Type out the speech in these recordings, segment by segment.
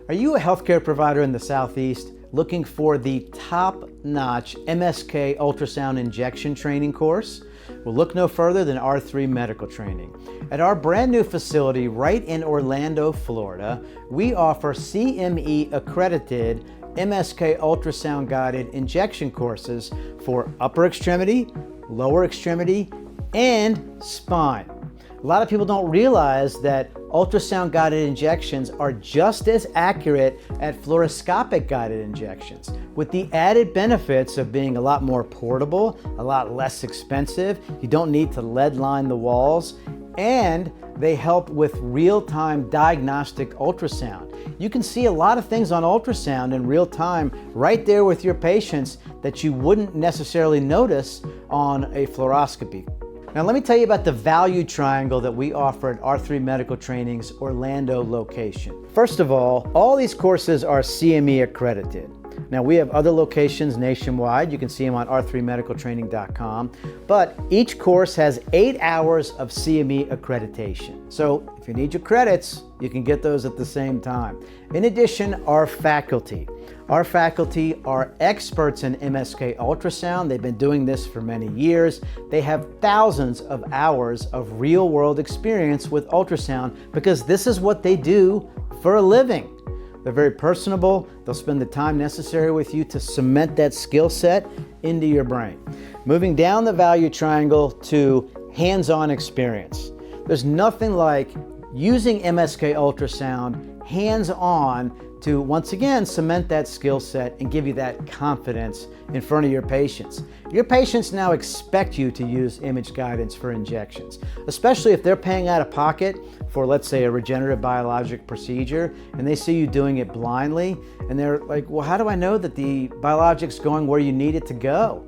Are you a healthcare provider in the Southeast looking for the top-notch MSK Ultrasound Injection Training course? Well, look no further than R3 Medical Training. At our brand new facility right in Orlando, Florida, we offer CME accredited MSK ultrasound guided injection courses for upper extremity, lower extremity, and spine. A lot of people don't realize that ultrasound guided injections are just as accurate at fluoroscopic guided injections, with the added benefits of being a lot more portable, a lot less expensive. You don't need to lead line the walls, and they help with real-time diagnostic ultrasound. You can see a lot of things on ultrasound in real time right there with your patients that you wouldn't necessarily notice on a fluoroscopy. Now let me tell you about the value triangle that we offer at R3 Medical Training's Orlando location. First of all these courses are CME accredited. Now we have other locations nationwide. You can see them on r3medicaltraining.com. But each course has 8 hours of CME accreditation. So if you need your credits, you can get those at the same time. In addition, our faculty are experts in MSK ultrasound. They've been doing this for many years. They have thousands of hours of real-world experience with ultrasound because this is what they do for a living. They're very personable. They'll spend the time necessary with you to cement that skill set into your brain. Moving down the value triangle to hands-on experience. There's nothing like using MSK ultrasound hands-on to once again cement that skill set and give you that confidence in front of your patients. Your patients now expect you to use image guidance for injections, especially if they're paying out of pocket for, let's say, a regenerative biologic procedure, and they see you doing it blindly, and they're like, well, how do I know that the biologic's going where you need it to go?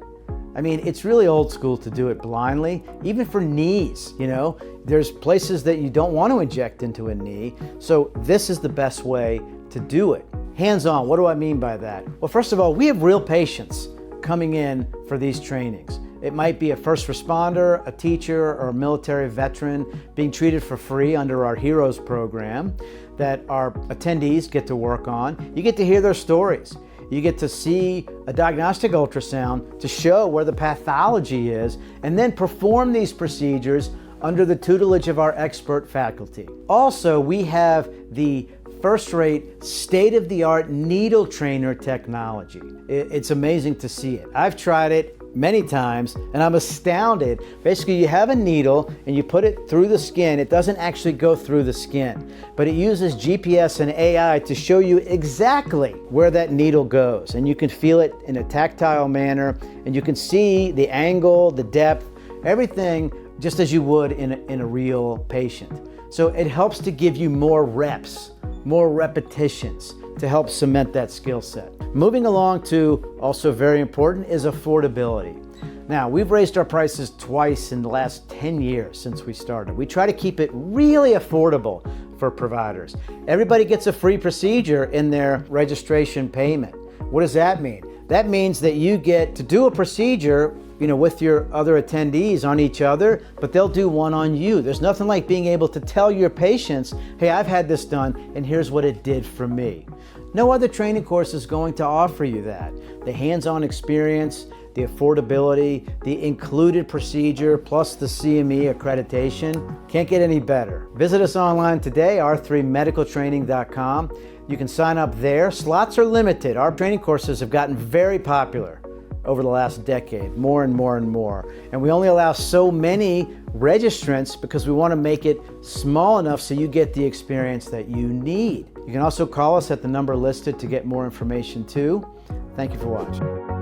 I mean, it's really old school to do it blindly, even for knees, you know? There's places that you don't want to inject into a knee, so this is the best way to do it. Hands-on, what do I mean by that? Well, first of all, we have real patients coming in for these trainings. It might be a first responder, a teacher, or a military veteran being treated for free under our Heroes program that our attendees get to work on. You get to hear their stories. You get to see a diagnostic ultrasound to show where the pathology is, and then perform these procedures under the tutelage of our expert faculty. Also, we have the first-rate, state-of-the-art needle trainer technology. It's amazing to see it. I've tried it many times and I'm astounded. Basically, you have a needle and you put it through the skin. It doesn't actually go through the skin, but it uses GPS and AI to show you exactly where that needle goes, and you can feel it in a tactile manner, and you can see the angle, the depth, everything just as you would in a real patient. So it helps to give you more reps, more repetitions to help cement that skill set. Moving along to, also very important, is affordability. Now, we've raised our prices twice in the last 10 years since we started. We try to keep it really affordable for providers. Everybody gets a free procedure in their registration payment. What does that mean? That means that you get to do a procedure, you know, with your other attendees on each other, but they'll do one on you. There's nothing like being able to tell your patients, hey, I've had this done and here's what it did for me. No other training course is going to offer you that. The hands-on experience, the affordability, the included procedure, plus the CME accreditation. Can't get any better. Visit us online today, r3medicaltraining.com. You can sign up there. Slots are limited. Our training courses have gotten very popular over the last decade, more and more and more. And we only allow so many registrants because we want to make it small enough so you get the experience that you need. You can also call us at the number listed to get more information too. Thank you for watching.